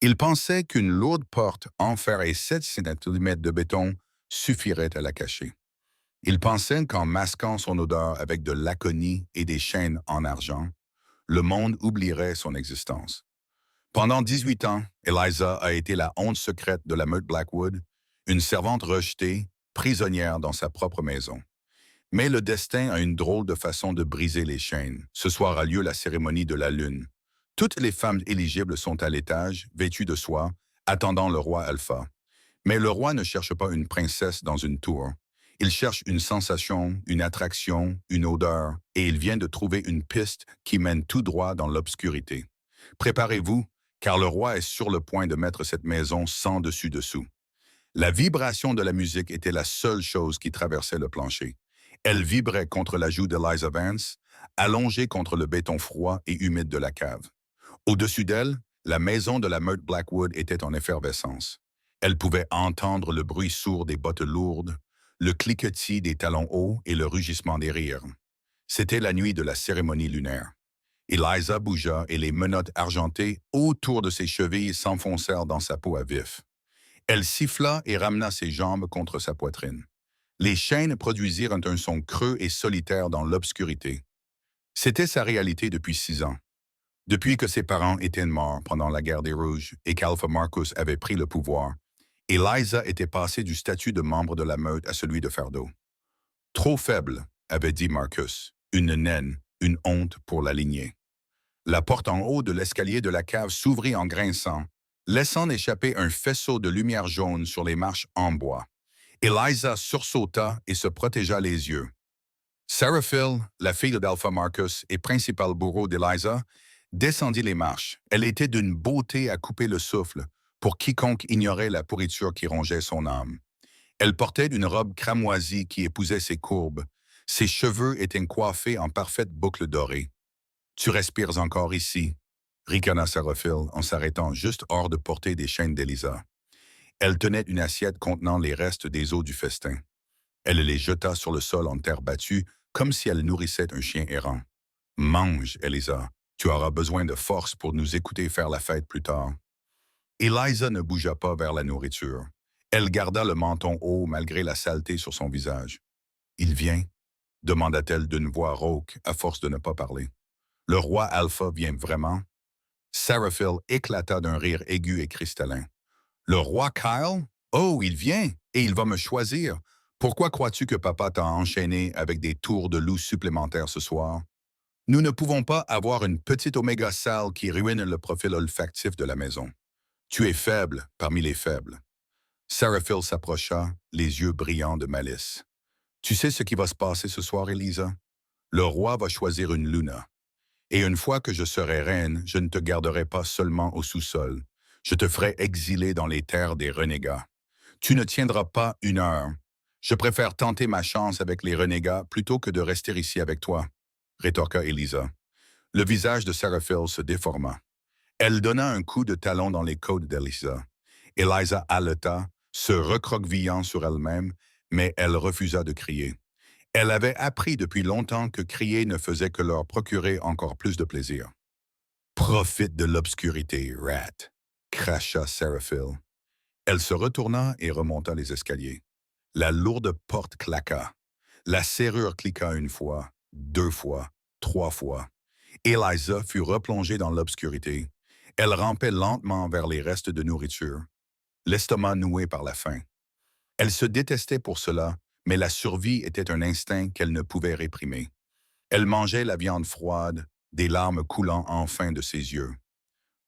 Il pensait qu'une lourde porte en fer et 7 cm de béton suffirait à la cacher. Il pensait qu'en masquant son odeur avec de l'aconie et des chaînes en argent, le monde oublierait son existence. Pendant 18 ans, Eliza a été la honte secrète de la meute Blackwood, une servante rejetée, prisonnière dans sa propre maison. Mais le destin a une drôle de façon de briser les chaînes. Ce soir a lieu la cérémonie de la lune. Toutes les femmes éligibles sont à l'étage, vêtues de soie, attendant le roi Alpha. Mais le roi ne cherche pas une princesse dans une tour. Il cherche une sensation, une attraction, une odeur, et il vient de trouver une piste qui mène tout droit dans l'obscurité. Préparez-vous, car le roi est sur le point de mettre cette maison sans dessus-dessous. La vibration de la musique était la seule chose qui traversait le plancher. Elle vibrait contre la joue d'Eliza Vance, allongée contre le béton froid et humide de la cave. Au-dessus d'elle, la maison de la meute Blackwood était en effervescence. Elle pouvait entendre le bruit sourd des bottes lourdes, le cliquetis des talons hauts et le rugissement des rires. C'était la nuit de la cérémonie lunaire. Eliza bougea et les menottes argentées autour de ses chevilles s'enfoncèrent dans sa peau à vif. Elle siffla et ramena ses jambes contre sa poitrine. Les chaînes produisirent un son creux et solitaire dans l'obscurité. C'était sa réalité depuis 6 ans. Depuis que ses parents étaient morts pendant la guerre des Rouges et qu'Alpha Marcus avait pris le pouvoir, Eliza était passée du statut de membre de la meute à celui de fardeau. Trop faible, avait dit Marcus, une naine, une honte pour la lignée. La porte en haut de l'escalier de la cave s'ouvrit en grinçant, laissant échapper un faisceau de lumière jaune sur les marches en bois. Eliza sursauta et se protégea les yeux. Sarah Phil, la fille d'Alpha Marcus et principal bourreau d'Eliza, descendit les marches. Elle était d'une beauté à couper le souffle pour quiconque ignorait la pourriture qui rongeait son âme. Elle portait une robe cramoisie qui épousait ses courbes. Ses cheveux étaient coiffés en parfaite boucle dorée. « Tu respires encore ici », ricana Sarah Phil en s'arrêtant juste hors de portée des chaînes d'Eliza. Elle tenait une assiette contenant les restes des os du festin. Elle les jeta sur le sol en terre battue, comme si elle nourrissait un chien errant. « Mange, Eliza. Tu auras besoin de force pour nous écouter faire la fête plus tard. » Eliza ne bougea pas vers la nourriture. Elle garda le menton haut malgré la saleté sur son visage. « Il vient ?» demanda-t-elle d'une voix rauque à force de ne pas parler. « Le roi Alpha vient vraiment ?» Sarah Phil éclata d'un rire aigu et cristallin. « Le roi Kyle? Oh, il vient, et il va me choisir. Pourquoi crois-tu que papa t'a enchaîné avec des tours de loup supplémentaires ce soir? Nous ne pouvons pas avoir une petite oméga sale qui ruine le profil olfactif de la maison. Tu es faible parmi les faibles. » Sarah Phil s'approcha, les yeux brillants de malice. « Tu sais ce qui va se passer ce soir, Eliza? Le roi va choisir une Luna. Et une fois que je serai reine, je ne te garderai pas seulement au sous-sol. Je te ferai exiler dans les terres des renégats. Tu ne tiendras pas 1 heure. Je préfère tenter ma chance avec les renégats plutôt que de rester ici avec toi, » rétorqua Eliza. Le visage de Sarah Phil se déforma. Elle donna un coup de talon dans les côtes d'Eliza. Eliza haleta, se recroquevillant sur elle-même, mais elle refusa de crier. Elle avait appris depuis longtemps que crier ne faisait que leur procurer encore plus de plaisir. « Profite de l'obscurité, rat !» cracha Sarah Phil. Elle se retourna et remonta les escaliers. La lourde porte claqua. La serrure cliqua 1 fois, 2 fois, 3 fois. Eliza fut replongée dans l'obscurité. Elle rampait lentement vers les restes de nourriture, l'estomac noué par la faim. Elle se détestait pour cela, mais la survie était un instinct qu'elle ne pouvait réprimer. Elle mangeait la viande froide, des larmes coulant enfin de ses yeux.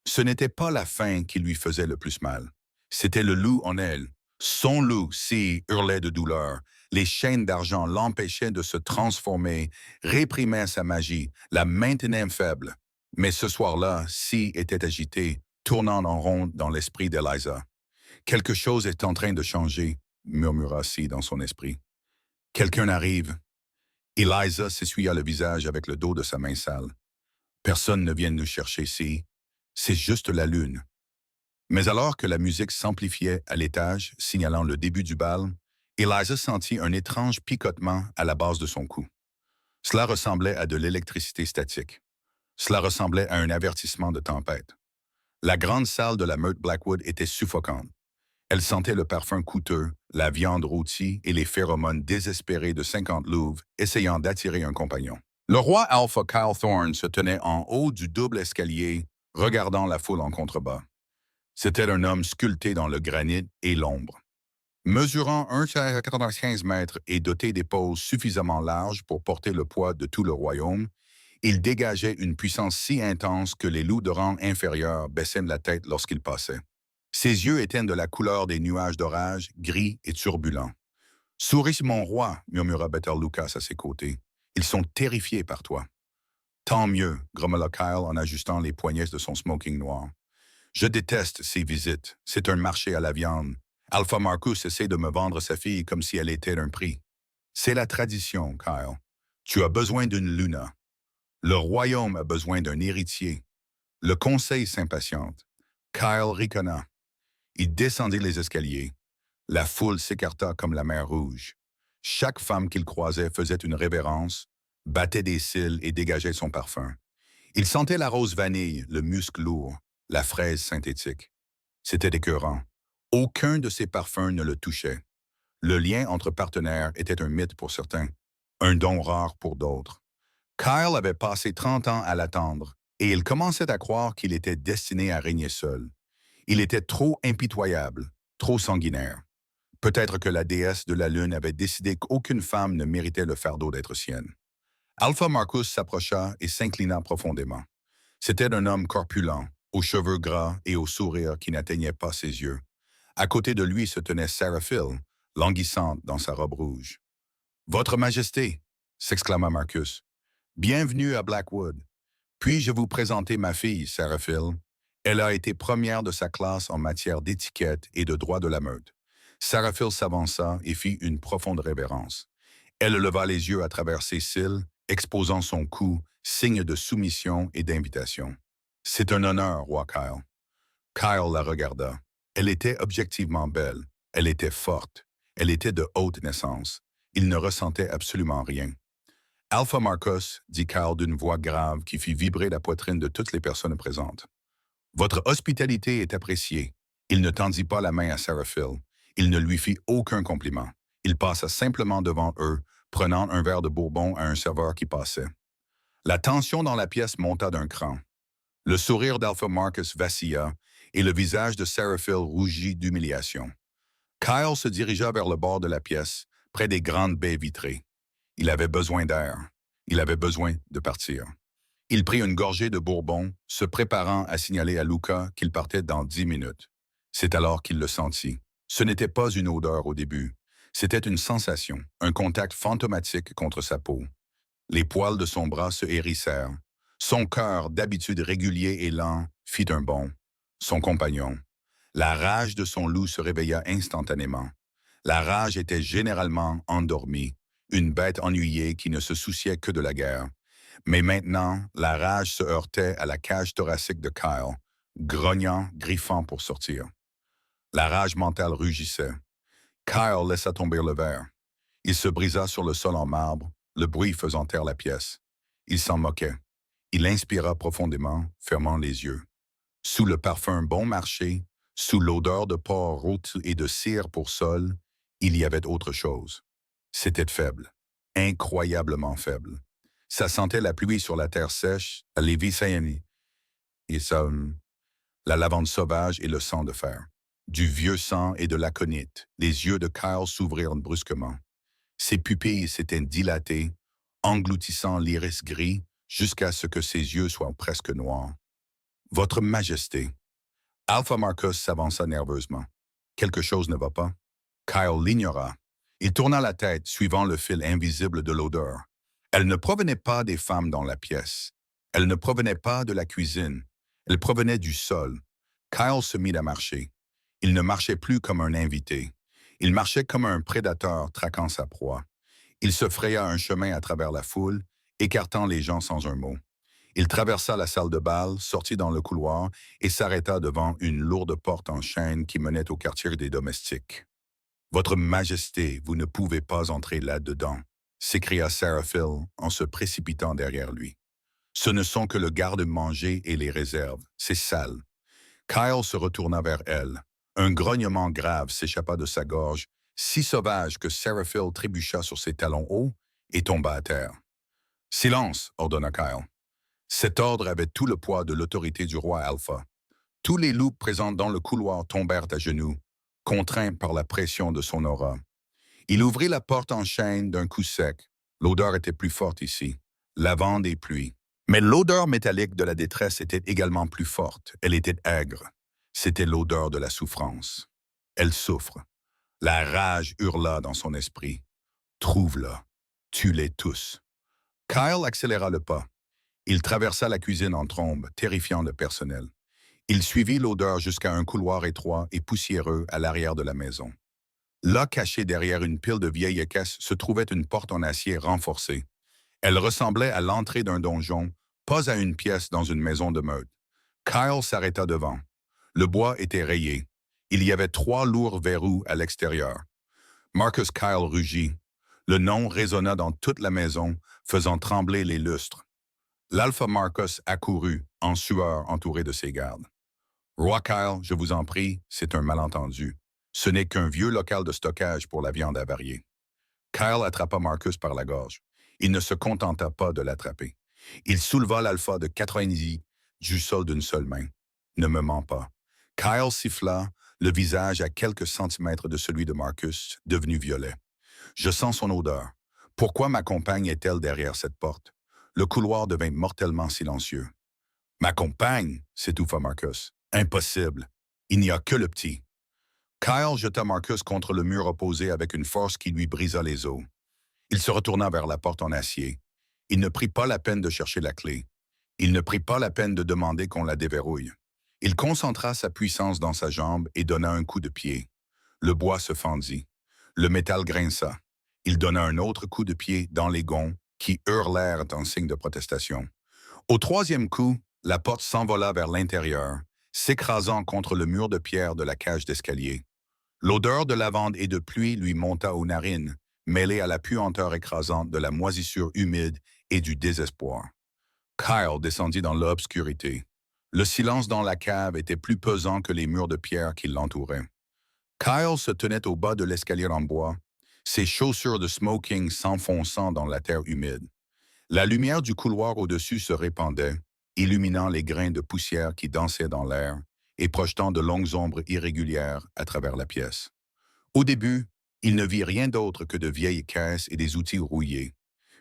Ce n'était pas la faim qui lui faisait le plus mal. C'était le loup en elle. Son loup, si, hurlait de douleur. Les chaînes d'argent l'empêchaient de se transformer, réprimaient sa magie, la maintenaient faible. Mais ce soir-là, Si était agité, tournant en rond dans l'esprit d'Eliza. « Quelque chose est en train de changer », murmura Si dans son esprit. « Quelqu'un arrive. » Eliza s'essuya le visage avec le dos de sa main sale. « Personne ne vient nous chercher, Si. C'est juste la lune. » Mais alors que la musique s'amplifiait à l'étage, signalant le début du bal, Eliza sentit un étrange picotement à la base de son cou. Cela ressemblait à de l'électricité statique. Cela ressemblait à un avertissement de tempête. La grande salle de la meute Blackwood était suffocante. Elle sentait le parfum coûteux, la viande rôtie et les phéromones désespérés de 50 louves essayant d'attirer un compagnon. Le roi Alpha Kyle Thorne se tenait en haut du double escalier, regardant la foule en contrebas. C'était un homme sculpté dans le granit et l'ombre. Mesurant 1,95 mètres et doté d'épaules suffisamment larges pour porter le poids de tout le royaume, il dégageait une puissance si intense que les loups de rang inférieur baissaient la tête lorsqu'il passait. Ses yeux étaient de la couleur des nuages d'orage, gris et turbulents. « Souris, mon roi », murmura Better Lucas à ses côtés. « Ils sont terrifiés par toi. »« Tant mieux », grommela Kyle en ajustant les poignets de son smoking noir. « Je déteste ces visites. C'est un marché à la viande. Alpha Marcus essaie de me vendre sa fille comme si elle était un prix. C'est la tradition, Kyle. Tu as besoin d'une Luna. Le royaume a besoin d'un héritier. Le conseil s'impatiente. » Kyle ricana. Il descendit les escaliers. La foule s'écarta comme la mer Rouge. Chaque femme qu'il croisait faisait une révérence, battait des cils et dégageait son parfum. Il sentait la rose vanille, le musc lourd, la fraise synthétique. C'était écœurant. Aucun de ces parfums ne le touchait. Le lien entre partenaires était un mythe pour certains, un don rare pour d'autres. Kyle avait passé 30 ans à l'attendre, et il commençait à croire qu'il était destiné à régner seul. Il était trop impitoyable, trop sanguinaire. Peut-être que la déesse de la Lune avait décidé qu'aucune femme ne méritait le fardeau d'être sienne. Alpha Marcus s'approcha et s'inclina profondément. C'était un homme corpulent, aux cheveux gras et au sourire qui n'atteignait pas ses yeux. À côté de lui se tenait Sarah Phil, languissante dans sa robe rouge. « Votre Majesté !» s'exclama Marcus. « Bienvenue à Blackwood. Puis-je vous présenter ma fille, Sarah Phil? Elle a été première de sa classe en matière d'étiquette et de droit de la meute. » Sarah Phil s'avança et fit une profonde révérence. Elle leva les yeux à travers ses cils, exposant son cou, signe de soumission et d'invitation. « C'est un honneur, roi Kyle. » Kyle la regarda. Elle était objectivement belle. Elle était forte. Elle était de haute naissance. Il ne ressentait absolument rien. « Alpha Marcus, » dit Kyle d'une voix grave qui fit vibrer la poitrine de toutes les personnes présentes. « Votre hospitalité est appréciée. » Il ne tendit pas la main à Sarah Phil. Il ne lui fit aucun compliment. Il passa simplement devant eux, prenant un verre de bourbon à un serveur qui passait. La tension dans la pièce monta d'un cran. Le sourire d'Alpha Marcus vacilla et le visage de Sarah Phil rougit d'humiliation. Kyle se dirigea vers le bord de la pièce, près des grandes baies vitrées. Il avait besoin d'air. Il avait besoin de partir. Il prit une gorgée de bourbon, se préparant à signaler à Luca qu'il partait dans 10 minutes. C'est alors qu'il le sentit. Ce n'était pas une odeur au début. C'était une sensation, un contact fantomatique contre sa peau. Les poils de son bras se hérissèrent. Son cœur, d'habitude régulier et lent, fit un bond. Son compagnon. La rage de son loup se réveilla instantanément. La rage était généralement endormie, une bête ennuyée qui ne se souciait que de la guerre. Mais maintenant, la rage se heurtait à la cage thoracique de Kyle, grognant, griffant pour sortir. La rage mentale rugissait. Kyle laissa tomber le verre. Il se brisa sur le sol en marbre, le bruit faisant taire la pièce. Il s'en moquait. Il inspira profondément, fermant les yeux. Sous le parfum bon marché, sous l'odeur de porc rôti et de cire pour sol, il y avait autre chose. C'était faible, incroyablement faible. Ça sentait la pluie sur la terre sèche, la lévicéanie, et ça, la lavande sauvage et le sang de fer. Du vieux sang et de l'aconite, les yeux de Kyle s'ouvrirent brusquement. Ses pupilles s'étaient dilatées, engloutissant l'iris gris jusqu'à ce que ses yeux soient presque noirs. « Votre Majesté !» Alpha Marcus s'avança nerveusement. Quelque chose ne va pas. Kyle l'ignora. Il tourna la tête, suivant le fil invisible de l'odeur. Elle ne provenait pas des femmes dans la pièce. Elle ne provenait pas de la cuisine. Elle provenait du sol. Kyle se mit à marcher. Il ne marchait plus comme un invité. Il marchait comme un prédateur traquant sa proie. Il se fraya un chemin à travers la foule, écartant les gens sans un mot. Il traversa la salle de bal, sortit dans le couloir et s'arrêta devant une lourde porte en chêne qui menait au quartier des domestiques. « Votre Majesté, vous ne pouvez pas entrer là-dedans », s'écria Sarah Phil en se précipitant derrière lui. « Ce ne sont que le garde-manger et les réserves. C'est sale. Kyle se retourna vers elle. Un grognement grave s'échappa de sa gorge, si sauvage que Seraphil trébucha sur ses talons hauts et tomba à terre. « Silence !» ordonna Kyle. Cet ordre avait tout le poids de l'autorité du roi Alpha. Tous les loups présents dans le couloir tombèrent à genoux, contraints par la pression de son aura. Il ouvrit la porte en chaîne d'un coup sec. L'odeur était plus forte ici. Lavande et pluie. Mais l'odeur métallique de la détresse était également plus forte. Elle était aigre. C'était l'odeur de la souffrance. Elle souffre. La rage hurla dans son esprit. Trouve-la. Tue-les tous. Kyle accéléra le pas. Il traversa la cuisine en trombe, terrifiant le personnel. Il suivit l'odeur jusqu'à un couloir étroit et poussiéreux à l'arrière de la maison. Là, cachée derrière une pile de vieilles caisses, se trouvait une porte en acier renforcée. Elle ressemblait à l'entrée d'un donjon, pas à une pièce dans une maison de meute. Kyle s'arrêta devant. Le bois était rayé. Il y avait 3 lourds verrous à l'extérieur. Marcus Kyle rugit. Le nom résonna dans toute la maison, faisant trembler les lustres. L'Alpha Marcus accourut, en sueur, entouré de ses gardes. « Roi Kyle, je vous en prie, c'est un malentendu. Ce n'est qu'un vieux local de stockage pour la viande avariée. » Kyle attrapa Marcus par la gorge. Il ne se contenta pas de l'attraper. Il souleva l'Alpha de 90 du sol d'une seule main. « Ne me mens pas. » Kyle siffla, le visage à quelques centimètres de celui de Marcus, devenu violet. « Je sens son odeur. Pourquoi ma compagne est-elle derrière cette porte? » Le couloir devint mortellement silencieux. « Ma compagne » s'étouffa Marcus. « Impossible. Il n'y a que le petit. » Kyle jeta Marcus contre le mur opposé avec une force qui lui brisa les os. Il se retourna vers la porte en acier. Il ne prit pas la peine de chercher la clé. Il ne prit pas la peine de demander qu'on la déverrouille. Il concentra sa puissance dans sa jambe et donna un coup de pied. Le bois se fendit. Le métal grinça. Il donna un autre coup de pied dans les gonds qui hurlèrent en signe de protestation. Au 3e coup, la porte s'envola vers l'intérieur, s'écrasant contre le mur de pierre de la cage d'escalier. L'odeur de lavande et de pluie lui monta aux narines, mêlée à la puanteur écrasante de la moisissure humide et du désespoir. Kyle descendit dans l'obscurité. Le silence dans la cave était plus pesant que les murs de pierre qui l'entouraient. Kyle se tenait au bas de l'escalier en bois, ses chaussures de smoking s'enfonçant dans la terre humide. La lumière du couloir au-dessus se répandait, illuminant les grains de poussière qui dansaient dans l'air et projetant de longues ombres irrégulières à travers la pièce. Au début, il ne vit rien d'autre que de vieilles caisses et des outils rouillés.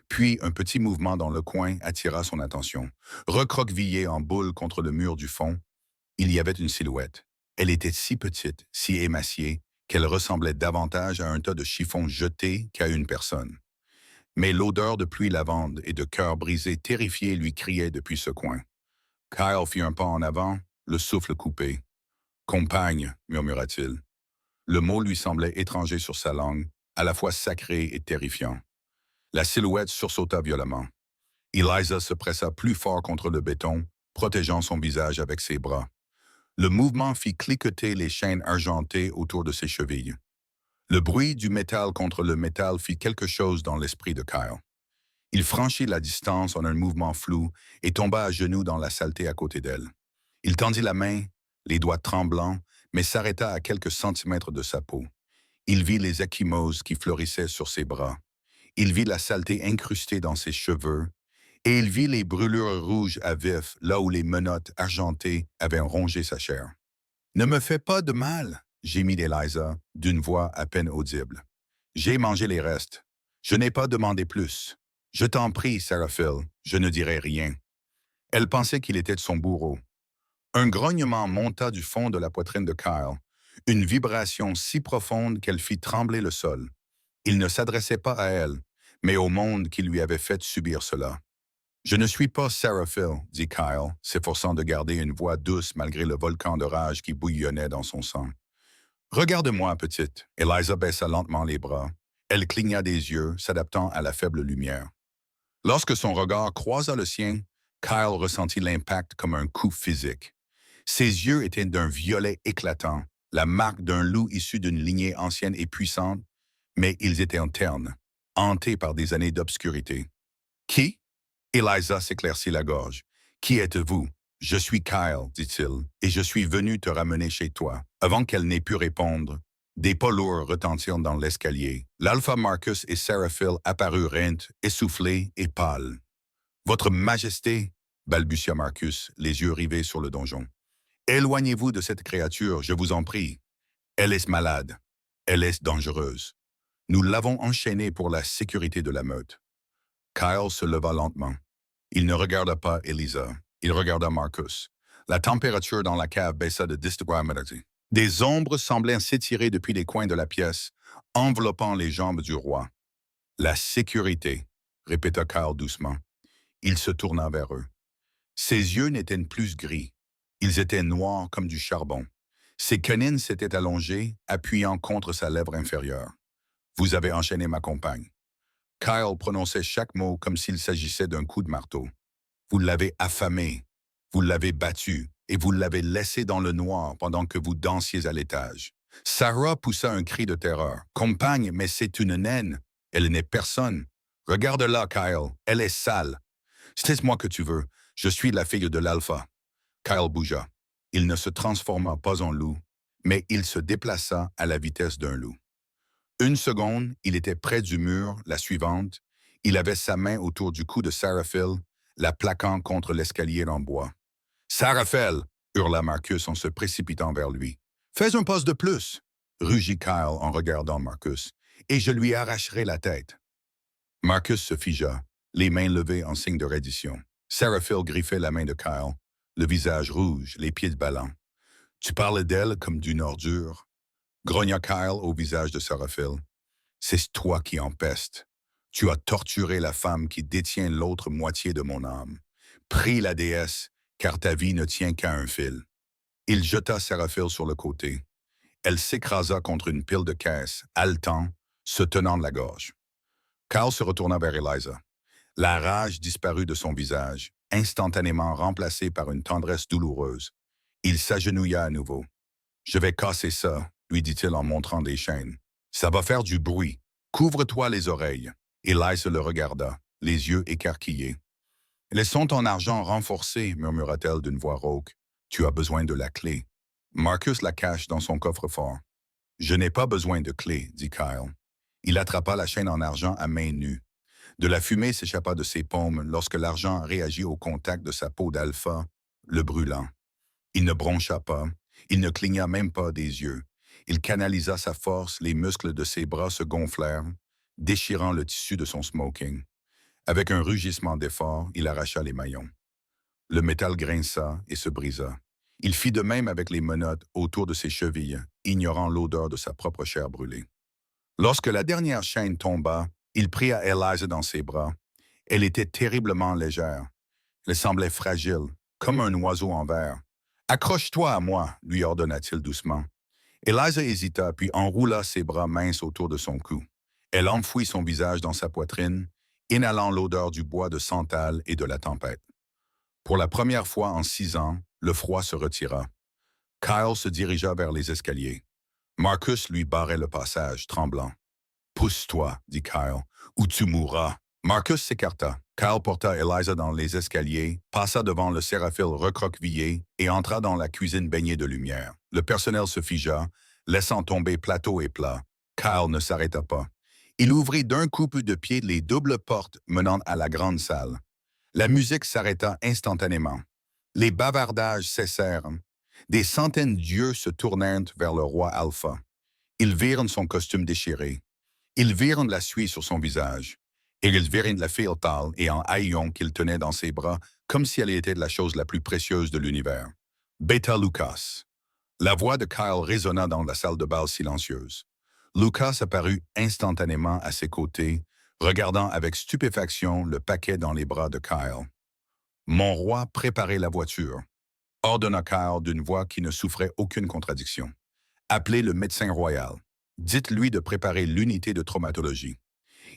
Puis, un petit mouvement dans le coin attira son attention. Recroquevillé en boule contre le mur du fond, il y avait une silhouette. Elle était si petite, si émaciée, qu'elle ressemblait davantage à un tas de chiffons jetés qu'à une personne. Mais l'odeur de pluie lavande et de cœur brisé terrifié lui criait depuis ce coin. Kyle fit un pas en avant, le souffle coupé. « Compagne » murmura-t-il. Le mot lui semblait étranger sur sa langue, à la fois sacré et terrifiant. La silhouette sursauta violemment. Eliza se pressa plus fort contre le béton, protégeant son visage avec ses bras. Le mouvement fit cliqueter les chaînes argentées autour de ses chevilles. Le bruit du métal contre le métal fit quelque chose dans l'esprit de Kyle. Il franchit la distance en un mouvement flou et tomba à genoux dans la saleté à côté d'elle. Il tendit la main, les doigts tremblants, mais s'arrêta à quelques centimètres de sa peau. Il vit les ecchymoses qui fleurissaient sur ses bras. Il vit la saleté incrustée dans ses cheveux, et il vit les brûlures rouges à vif là où les menottes argentées avaient rongé sa chair. « Ne me fais pas de mal !» gémit Eliza, d'une voix à peine audible. « J'ai mangé les restes. Je n'ai pas demandé plus. Je t'en prie, Seraphil, je ne dirai rien. » Elle pensait qu'il était de son bourreau. Un grognement monta du fond de la poitrine de Kyle, une vibration si profonde qu'elle fit trembler le sol. Il ne s'adressait pas à elle, mais au monde qui lui avait fait subir cela. « Je ne suis pas Seraphil, » dit Kyle, s'efforçant de garder une voix douce malgré le volcan de rage qui bouillonnait dans son sang. « Regarde-moi, petite. » Eliza baissa lentement les bras. Elle cligna des yeux, s'adaptant à la faible lumière. Lorsque son regard croisa le sien, Kyle ressentit l'impact comme un coup physique. Ses yeux étaient d'un violet éclatant, la marque d'un loup issu d'une lignée ancienne et puissante, mais ils étaient ternes, hantés par des années d'obscurité. « Qui » Eliza s'éclaircit la gorge. « Qui êtes-vous » Je suis Kyle, dit-il, et je suis venu te ramener chez toi. Avant qu'elle n'ait pu répondre, des pas lourds retentirent dans l'escalier. L'Alpha Marcus et Seraphil apparurent reintes, essoufflés et pâles. Votre Majesté, balbutia Marcus, les yeux rivés sur le donjon. Éloignez-vous de cette créature, je vous en prie. Elle est malade. Elle est dangereuse. Nous l'avons enchaînée pour la sécurité de la meute. Kyle se leva lentement. Il ne regarda pas Elisa. Il regarda Marcus. La température dans la cave baissa de 10 degrés. Des ombres semblaient s'étirer depuis les coins de la pièce, enveloppant les jambes du roi. La sécurité, répéta Kyle doucement. Il se tourna vers eux. Ses yeux n'étaient plus gris. Ils étaient noirs comme du charbon. Ses canines s'étaient allongées, appuyant contre sa lèvre inférieure. Vous avez enchaîné ma compagne. Kyle prononçait chaque mot comme s'il s'agissait d'un coup de marteau. Vous l'avez affamée, vous l'avez battue, et vous l'avez laissée dans le noir pendant que vous dansiez à l'étage. Sarah poussa un cri de terreur. Compagne, mais c'est une naine. Elle n'est personne. Regarde-la, Kyle. Elle est sale. C'est moi que tu veux. Je suis la fille de l'Alpha. Kyle bougea. Il ne se transforma pas en loup, mais il se déplaça à la vitesse d'un loup. Une seconde, il était près du mur, la suivante, il avait sa main autour du cou de Seraphil, la plaquant contre l'escalier en bois. « Seraphil !» hurla Marcus en se précipitant vers lui. « Fais un pas de plus !» rugit Kyle en regardant Marcus, « et je lui arracherai la tête. » Marcus se figea, les mains levées en signe de reddition. Seraphil griffait la main de Kyle, le visage rouge, les pieds ballants. « Tu parles d'elle comme d'une ordure ?» grogna Kyle au visage de Seraphil. « C'est toi qui empestes. Tu as torturé la femme qui détient l'autre moitié de mon âme. Prie la déesse, car ta vie ne tient qu'à un fil. » Il jeta Seraphil sur le côté. Elle s'écrasa contre une pile de caisses, haletant, se tenant de la gorge. Kyle se retourna vers Eliza. La rage disparut de son visage, instantanément remplacée par une tendresse douloureuse. Il s'agenouilla à nouveau. « Je vais casser ça, » lui dit-il en montrant des chaînes. « Ça va faire du bruit. Couvre-toi les oreilles. » Eliza le regarda, les yeux écarquillés. « Laissons ton argent renforcé, murmura-t-elle d'une voix rauque. Tu as besoin de la clé. » Marcus la cache dans son coffre-fort. « Je n'ai pas besoin de clé, dit Kyle. » Il attrapa la chaîne en argent à main nue. De la fumée s'échappa de ses paumes lorsque l'argent réagit au contact de sa peau d'alpha, le brûlant. Il ne broncha pas, il ne cligna même pas des yeux. Il canalisa sa force, les muscles de ses bras se gonflèrent, déchirant le tissu de son smoking. Avec un rugissement d'effort, il arracha les maillons. Le métal grinça et se brisa. Il fit de même avec les menottes autour de ses chevilles, ignorant l'odeur de sa propre chair brûlée. Lorsque la dernière chaîne tomba, il pria Eliza dans ses bras. Elle était terriblement légère. Elle semblait fragile, comme un oiseau en verre. « Accroche-toi à moi, lui ordonna-t-il doucement. Eliza hésita, puis enroula ses bras minces autour de son cou. Elle enfouit son visage dans sa poitrine, inhalant l'odeur du bois de santal et de la tempête. Pour la première fois en 6 ans, le froid se retira. Kyle se dirigea vers les escaliers. Marcus lui barrait le passage, tremblant. « Pousse-toi, dit Kyle, ou tu mourras. » Marcus s'écarta. Kyle porta Eliza dans les escaliers, passa devant le séraphil recroquevillé et entra dans la cuisine baignée de lumière. Le personnel se figea, laissant tomber plateau et plat. Kyle ne s'arrêta pas. Il ouvrit d'un coup de pied les doubles portes menant à la grande salle. La musique s'arrêta instantanément. Les bavardages cessèrent. Des centaines d'yeux se tournèrent vers le roi Alpha. Ils virent son costume déchiré. Ils virent la suie sur son visage. Et ils virent la fille pâle et en haillons qu'il tenait dans ses bras comme si elle était la chose la plus précieuse de l'univers. Beta Lucas. La voix de Kyle résonna dans la salle de bal silencieuse. Lucas apparut instantanément à ses côtés, regardant avec stupéfaction le paquet dans les bras de Kyle. « Mon roi, préparez la voiture », ordonna Kyle d'une voix qui ne souffrait aucune contradiction. « Appelez le médecin royal. Dites-lui de préparer l'unité de traumatologie. »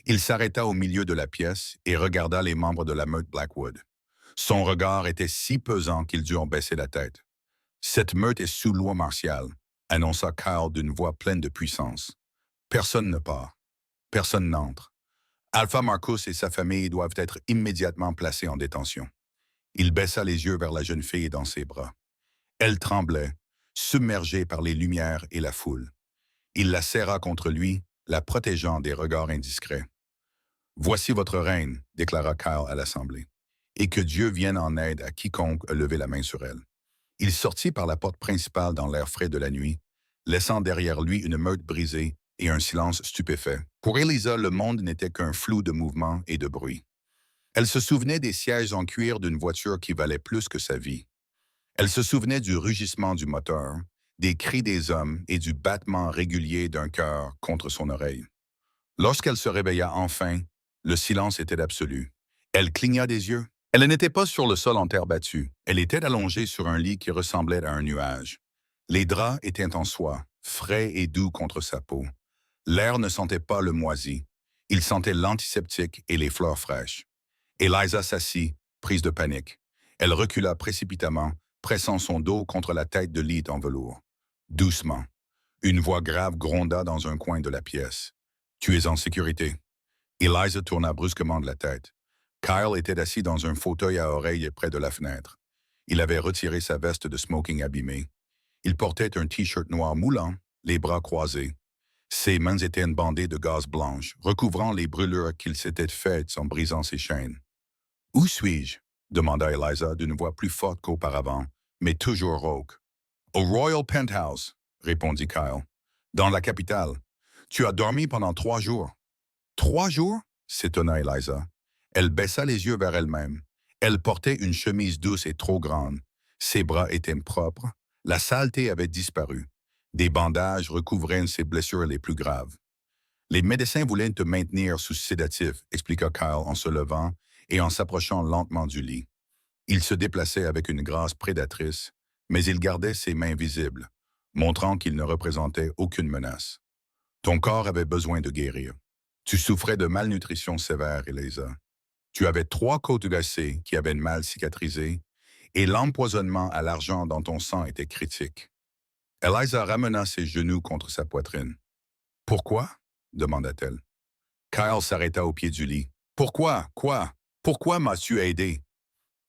Il s'arrêta au milieu de la pièce et regarda les membres de la meute Blackwood. Son regard était si pesant qu'ils durent baisser la tête. « Cette meute est sous loi martiale », annonça Kyle d'une voix pleine de puissance. « Personne ne part. Personne n'entre. Alpha Marcus et sa famille doivent être immédiatement placés en détention. » Il baissa les yeux vers la jeune fille dans ses bras. Elle tremblait, submergée par les lumières et la foule. Il la serra contre lui, la protégeant des regards indiscrets. « Voici votre reine, déclara Kyle à l'Assemblée, et que Dieu vienne en aide à quiconque a levé la main sur elle. » Il sortit par la porte principale dans l'air frais de la nuit, laissant derrière lui une meute brisée et un silence stupéfait. Pour Eliza, le monde n'était qu'un flou de mouvements et de bruit. Elle se souvenait des sièges en cuir d'une voiture qui valait plus que sa vie. Elle se souvenait du rugissement du moteur, des cris des hommes et du battement régulier d'un cœur contre son oreille. Lorsqu'elle se réveilla enfin, le silence était absolu. Elle cligna des yeux. Elle n'était pas sur le sol en terre battue. Elle était allongée sur un lit qui ressemblait à un nuage. Les draps étaient en soie, frais et doux contre sa peau. L'air ne sentait pas le moisi. Il sentait l'antiseptique et les fleurs fraîches. Eliza s'assit, prise de panique. Elle recula précipitamment, pressant son dos contre la tête de lit en velours. Doucement. Une voix grave gronda dans un coin de la pièce. « Tu es en sécurité. » Eliza tourna brusquement de la tête. Kyle était assis dans un fauteuil à oreilles près de la fenêtre. Il avait retiré sa veste de smoking abîmée. Il portait un T-shirt noir moulant, les bras croisés. Ses mains étaient bandées de gaze blanche, recouvrant les brûlures qu'il s'était faites en brisant ses chaînes. « Où suis-je? » demanda Eliza d'une voix plus forte qu'auparavant, mais toujours rauque. « Au Royal Penthouse, » répondit Kyle. « Dans la capitale. Tu as dormi pendant 3 jours. »« 3 jours? » s'étonna Eliza. Elle baissa les yeux vers elle-même. Elle portait une chemise douce et trop grande. Ses bras étaient propres. La saleté avait disparu. Des bandages recouvraient ses blessures les plus graves. « Les médecins voulaient te maintenir sous sédatif, » expliqua Kyle en se levant et en s'approchant lentement du lit. Il se déplaçait avec une grâce prédatrice, mais il gardait ses mains visibles, montrant qu'il ne représentait aucune menace. « Ton corps avait besoin de guérir. Tu souffrais de malnutrition sévère, Eliza. Tu avais 3 côtes cassées qui avaient mal cicatrisé, et l'empoisonnement à l'argent dans ton sang était critique. » Eliza ramena ses genoux contre sa poitrine. « Pourquoi? » demanda-t-elle. Kyle s'arrêta au pied du lit. « Pourquoi? Quoi? Pourquoi m'as-tu aidé? »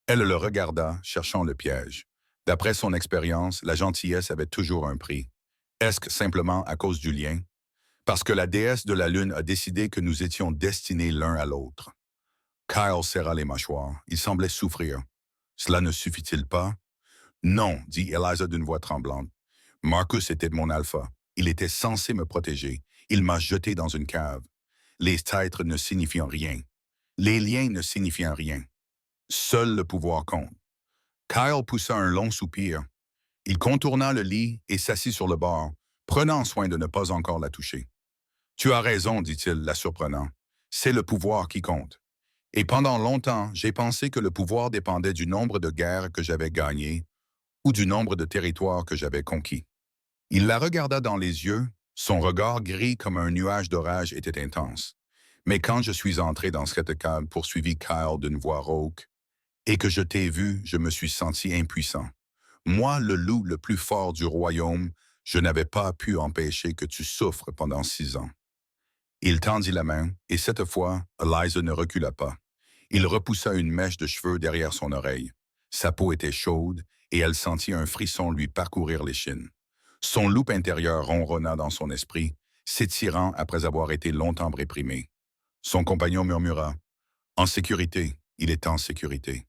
Elle le regarda, cherchant le piège. D'après son expérience, la gentillesse avait toujours un prix. Est-ce que simplement à cause du lien? Parce que la déesse de la lune a décidé que nous étions destinés l'un à l'autre. Kyle serra les mâchoires. Il semblait souffrir. Cela ne suffit-il pas? Non, dit Eliza d'une voix tremblante. Marcus était mon alpha. Il était censé me protéger. Il m'a jeté dans une cave. Les titres ne signifient rien. Les liens ne signifient rien. Seul le pouvoir compte. Kyle poussa un long soupir. Il contourna le lit et s'assit sur le bord, prenant soin de ne pas encore la toucher. « Tu as raison, dit-il, la surprenant. C'est le pouvoir qui compte. Et pendant longtemps, j'ai pensé que le pouvoir dépendait du nombre de guerres que j'avais gagnées ou du nombre de territoires que j'avais conquis. » Il la regarda dans les yeux, son regard gris comme un nuage d'orage était intense. « Mais quand je suis entré dans cette cave, poursuivit Kyle d'une voix rauque, et que je t'ai vu, je me suis senti impuissant. Moi, le loup le plus fort du royaume, je n'avais pas pu empêcher que tu souffres pendant 6 ans. » Il tendit la main, et cette fois, Eliza ne recula pas. Il repoussa une mèche de cheveux derrière son oreille. Sa peau était chaude, et elle sentit un frisson lui parcourir l'échine. Son loup intérieur ronronna dans son esprit, s'étirant après avoir été longtemps réprimé. Son compagnon murmura, « En sécurité, il est en sécurité. »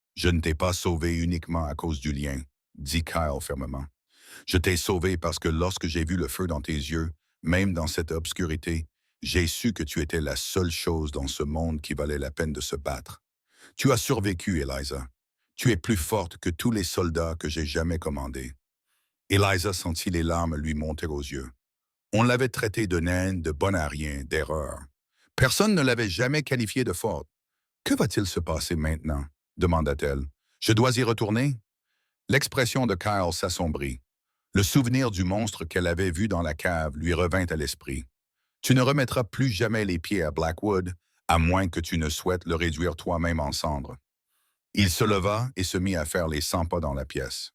« Je ne t'ai pas sauvé uniquement à cause du lien, » dit Kyle fermement. « Je t'ai sauvé parce que lorsque j'ai vu le feu dans tes yeux, même dans cette obscurité, j'ai su que tu étais la seule chose dans ce monde qui valait la peine de se battre. Tu as survécu, Eliza. Tu es plus forte que tous les soldats que j'ai jamais commandés. » Eliza sentit les larmes lui monter aux yeux. On l'avait traitée de naine, de bonne à rien, d'erreur. Personne ne l'avait jamais qualifiée de forte. Que va-t-il se passer maintenant? Demanda-t-elle. « Je dois y retourner? » L'expression de Kyle s'assombrit. Le souvenir du monstre qu'elle avait vu dans la cave lui revint à l'esprit. « Tu ne remettras plus jamais les pieds à Blackwood, à moins que tu ne souhaites le réduire toi-même en cendres. » Il se leva et se mit à faire les 100 pas dans la pièce.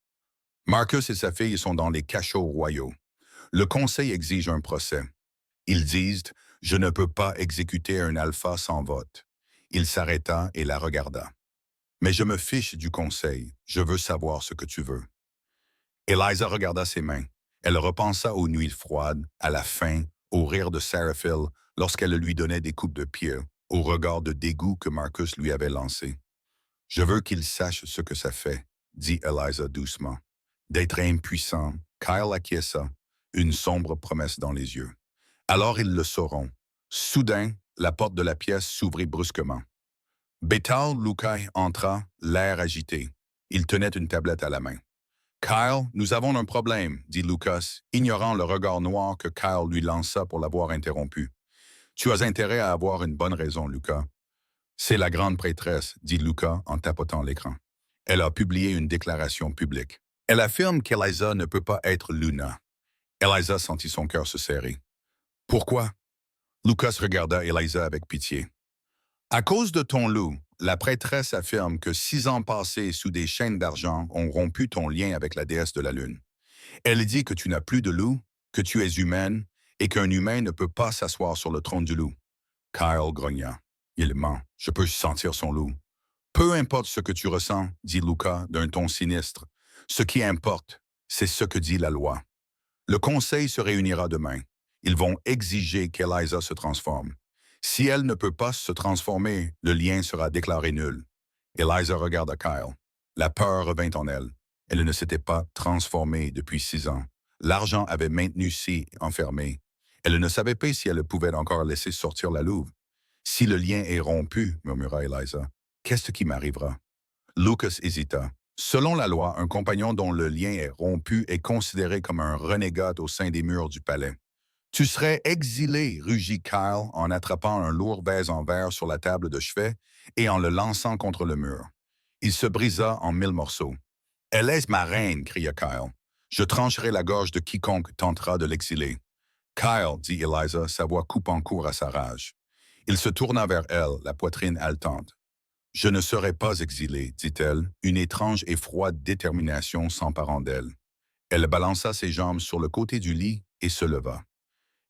Marcus et sa fille sont dans les cachots royaux. Le conseil exige un procès. Ils disent « Je ne peux pas exécuter un alpha sans vote. » Il s'arrêta et la regarda. Mais je me fiche du conseil. Je veux savoir ce que tu veux. Eliza regarda ses mains. Elle repensa aux nuits froides, à la faim, au rire de Seraphil lorsqu'elle lui donnait des coups de pied, au regard de dégoût que Marcus lui avait lancé. « Je veux qu'il sache ce que ça fait, » dit Eliza doucement. D'être impuissant, Kyle acquiesça, une sombre promesse dans les yeux. Alors ils le sauront. Soudain, la porte de la pièce s'ouvrit brusquement. Bétal Lukai entra, l'air agité. Il tenait une tablette à la main. « Kyle, nous avons un problème, » dit Lucas, ignorant le regard noir que Kyle lui lança pour l'avoir interrompu. « Tu as intérêt à avoir une bonne raison, Lucas. »« C'est la grande prêtresse, » dit Lucas en tapotant l'écran. Elle a publié une déclaration publique. Elle affirme qu'Eliza ne peut pas être Luna. Eliza sentit son cœur se serrer. « Pourquoi? » Lucas regarda Eliza avec pitié. « À cause de ton loup, la prêtresse affirme que 6 ans passés sous des chaînes d'argent ont rompu ton lien avec la déesse de la lune. Elle dit que tu n'as plus de loup, que tu es humaine et qu'un humain ne peut pas s'asseoir sur le trône du loup. » Kyle grogna. « Il ment, je peux sentir son loup. »« Peu importe ce que tu ressens, » dit Lucas d'un ton sinistre. « Ce qui importe, c'est ce que dit la loi. Le conseil se réunira demain. Ils vont exiger qu'Eliza se transforme. Si elle ne peut pas se transformer, le lien sera déclaré nul. » Eliza regarda Kyle. La peur revint en elle. Elle ne s'était pas transformée depuis 6 ans. L'argent avait maintenu Si enfermée. Elle ne savait pas si elle pouvait encore laisser sortir la louve. « Si le lien est rompu, » murmura Eliza, « qu'est-ce qui m'arrivera? » Lucas hésita. Selon la loi, un compagnon dont le lien est rompu est considéré comme un renégat au sein des murs du palais. « Tu serais exilé, » rugit Kyle en attrapant un lourd vase en verre sur la table de chevet et en le lançant contre le mur. Il se brisa en 1000 morceaux. « Elle est ma reine, » cria Kyle. « Je trancherai la gorge de quiconque tentera de l'exiler. »« Kyle, » dit Eliza, sa voix coupant court à sa rage. Il se tourna vers elle, la poitrine haletante. « Je ne serai pas exilée, » dit-elle, une étrange et froide détermination s'emparant d'elle. Elle balança ses jambes sur le côté du lit et se leva.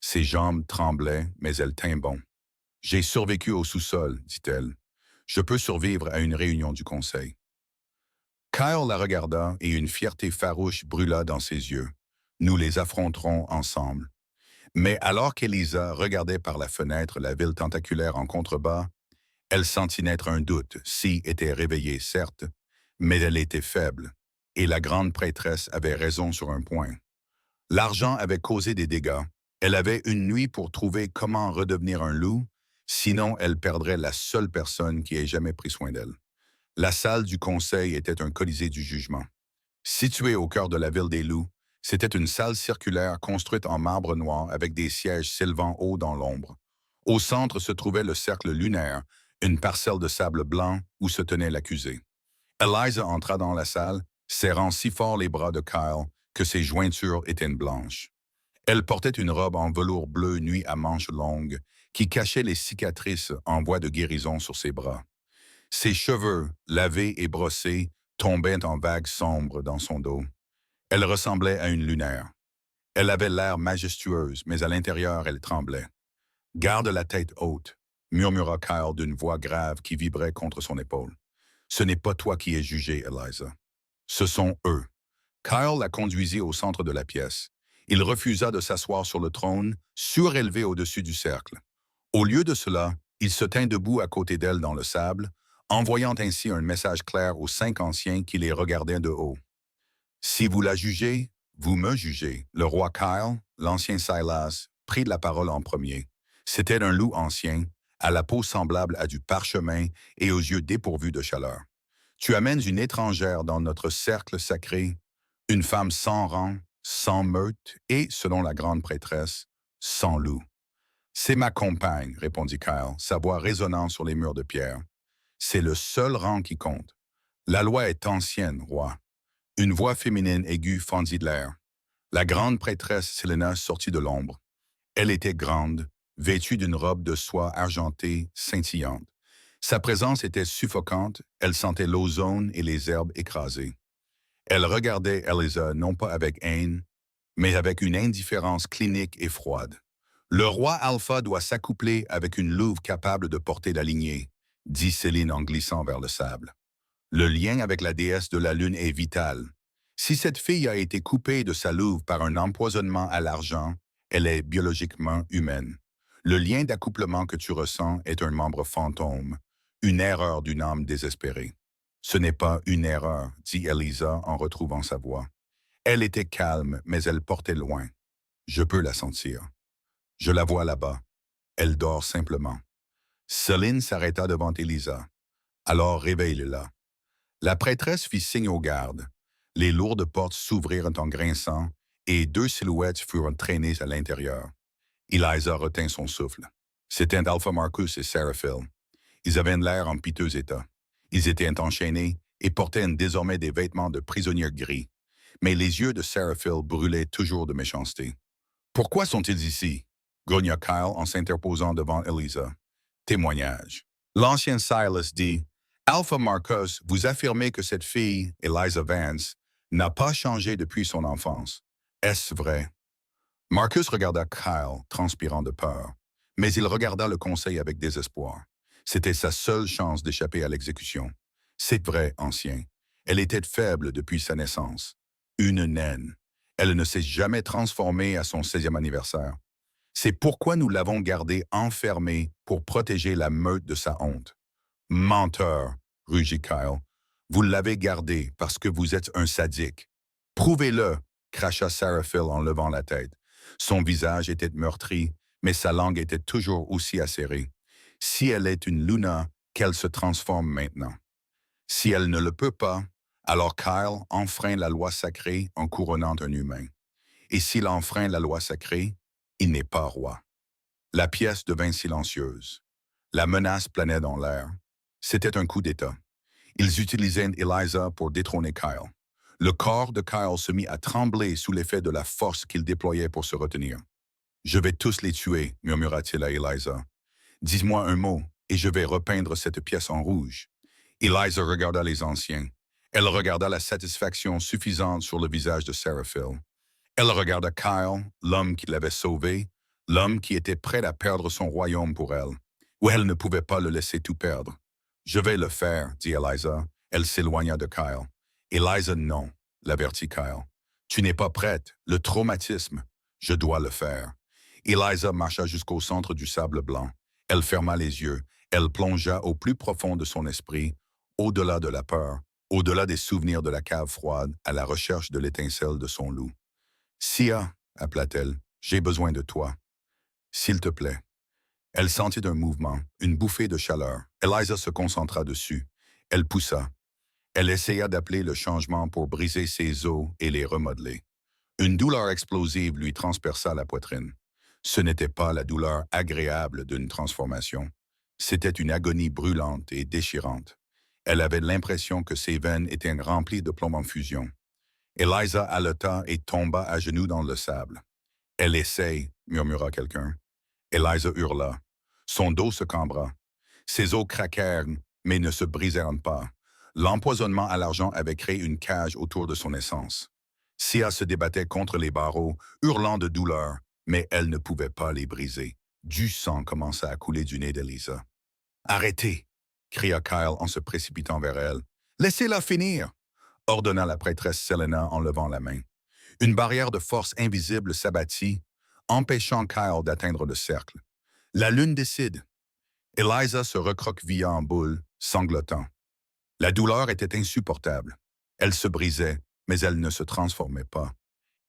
Ses jambes tremblaient, mais elle tint bon. « J'ai survécu au sous-sol, » dit-elle. « Je peux survivre à une réunion du conseil. » Kyle la regarda et une fierté farouche brûla dans ses yeux. « Nous les affronterons ensemble. » Mais alors qu'Eliza regardait par la fenêtre la ville tentaculaire en contrebas, elle sentit naître un doute. Si était réveillée, certes, mais elle était faible, et la grande prêtresse avait raison sur un point. L'argent avait causé des dégâts. Elle avait une nuit pour trouver comment redevenir un loup, sinon elle perdrait la seule personne qui ait jamais pris soin d'elle. La salle du conseil était un colisée du jugement. Située au cœur de la ville des loups, c'était une salle circulaire construite en marbre noir avec des sièges s'élevant haut dans l'ombre. Au centre se trouvait le cercle lunaire, une parcelle de sable blanc où se tenait l'accusé. Eliza entra dans la salle, serrant si fort les bras de Kyle que ses jointures étaient blanches. Elle portait une robe en velours bleu nuit à manches longues qui cachait les cicatrices en voie de guérison sur ses bras. Ses cheveux, lavés et brossés, tombaient en vagues sombres dans son dos. Elle ressemblait à une lunaire. Elle avait l'air majestueuse, mais à l'intérieur, elle tremblait. « Garde la tête haute, » murmura Kyle d'une voix grave qui vibrait contre son épaule. « Ce n'est pas toi qui es jugée, Eliza. Ce sont eux. » Kyle la conduisit au centre de la pièce. Il refusa de s'asseoir sur le trône, surélevé au-dessus du cercle. Au lieu de cela, il se tint debout à côté d'elle dans le sable, envoyant ainsi un message clair aux 5 anciens qui les regardaient de haut. « Si vous la jugez, vous me jugez. » Le roi Kyle, l'ancien Silas, prit la parole en premier. C'était un loup ancien, à la peau semblable à du parchemin et aux yeux dépourvus de chaleur. « Tu amènes une étrangère dans notre cercle sacré, une femme sans rang, sans meute et, selon la grande prêtresse, sans loup. »« C'est ma compagne, » répondit Kyle, sa voix résonnant sur les murs de pierre. « C'est le seul rang qui compte. La loi est ancienne, roi. » Une voix féminine aiguë fendit de l'air. La grande prêtresse Selena sortit de l'ombre. Elle était grande, vêtue d'une robe de soie argentée, scintillante. Sa présence était suffocante, elle sentait l'ozone et les herbes écrasées. Elle regardait Eliza non pas avec haine, mais avec une indifférence clinique et froide. « Le roi Alpha doit s'accoupler avec une louve capable de porter la lignée, » dit Céline en glissant vers le sable. Le lien avec la déesse de la Lune est vital. Si cette fille a été coupée de sa louve par un empoisonnement à l'argent, elle est biologiquement humaine. Le lien d'accouplement que tu ressens est un membre fantôme, une erreur d'une âme désespérée. Ce n'est pas une erreur, dit Elisa en retrouvant sa voix. Elle était calme, mais elle portait loin. Je peux la sentir. Je la vois là-bas. Elle dort simplement. Céline s'arrêta devant Elisa. Alors réveille-la. La prêtresse fit signe aux gardes. Les lourdes portes s'ouvrirent en grinçant et deux silhouettes furent traînées à l'intérieur. Eliza retint son souffle. C'étaient Alpha Marcus et Seraphil. Ils avaient l'air en piteux état. Ils étaient enchaînés et portaient désormais des vêtements de prisonniers gris. Mais les yeux de Seraphil brûlaient toujours de méchanceté. Pourquoi sont-ils ici? Grogna Kyle en s'interposant devant Elisa. Témoignage. L'ancien Silas dit Alpha Marcus, vous affirmez que cette fille, Eliza Vance, n'a pas changé depuis son enfance. Est-ce vrai? Marcus regarda Kyle, transpirant de peur, mais il regarda le conseil avec désespoir. C'était sa seule chance d'échapper à l'exécution. C'est vrai, ancien. Elle était faible depuis sa naissance. Une naine. Elle ne s'est jamais transformée à son 16e anniversaire. C'est pourquoi nous l'avons gardée enfermée pour protéger la meute de sa honte. Menteur, rugit Kyle. Vous l'avez gardée parce que vous êtes un sadique. Prouvez-le, cracha Seraphil en levant la tête. Son visage était meurtri, mais sa langue était toujours aussi acérée. Si elle est une Luna, qu'elle se transforme maintenant. Si elle ne le peut pas, alors Kyle enfreint la loi sacrée en couronnant un humain. Et s'il enfreint la loi sacrée, il n'est pas roi. La pièce devint silencieuse. La menace planait dans l'air. C'était un coup d'État. Ils utilisaient Eliza pour détrôner Kyle. Le corps de Kyle se mit à trembler sous l'effet de la force qu'il déployait pour se retenir. « Je vais tous les tuer », murmura-t-il à Eliza. « Dis-moi un mot, et je vais repeindre cette pièce en rouge. » Eliza regarda les anciens. Elle regarda la satisfaction suffisante sur le visage de Seraphil. Elle regarda Kyle, l'homme qui l'avait sauvé, l'homme qui était prêt à perdre son royaume pour elle, ou elle ne pouvait pas le laisser tout perdre. « Je vais le faire, » dit Eliza. Elle s'éloigna de Kyle. « Eliza, non, » l'avertit Kyle. « Tu n'es pas prête. Le traumatisme. Je dois le faire. » Eliza marcha jusqu'au centre du sable blanc. Elle ferma les yeux. Elle plongea au plus profond de son esprit, au-delà de la peur, au-delà des souvenirs de la cave froide, à la recherche de l'étincelle de son loup. « Sia, » appela-t-elle, « j'ai besoin de toi. S'il te plaît. » Elle sentit un mouvement, une bouffée de chaleur. Eliza se concentra dessus. Elle poussa. Elle essaya d'appeler le changement pour briser ses os et les remodeler. Une douleur explosive lui transperça la poitrine. Ce n'était pas la douleur agréable d'une transformation. C'était une agonie brûlante et déchirante. Elle avait l'impression que ses veines étaient remplies de plomb en fusion. Eliza haleta et tomba à genoux dans le sable. « Elle essaye », murmura quelqu'un. Eliza hurla. Son dos se cambra. Ses os craquèrent, mais ne se brisèrent pas. L'empoisonnement à l'argent avait créé une cage autour de son essence. Sia se débattait contre les barreaux, hurlant de douleur, mais elle ne pouvait pas les briser. Du sang commença à couler du nez d'Elisa. « Arrêtez !» cria Kyle en se précipitant vers elle. « Laissez-la finir !» ordonna la prêtresse Selena en levant la main. Une barrière de force invisible s'abattit, empêchant Kyle d'atteindre le cercle. La lune décide. Eliza se recroquevilla en boule, sanglotant. La douleur était insupportable. Elle se brisait, mais elle ne se transformait pas.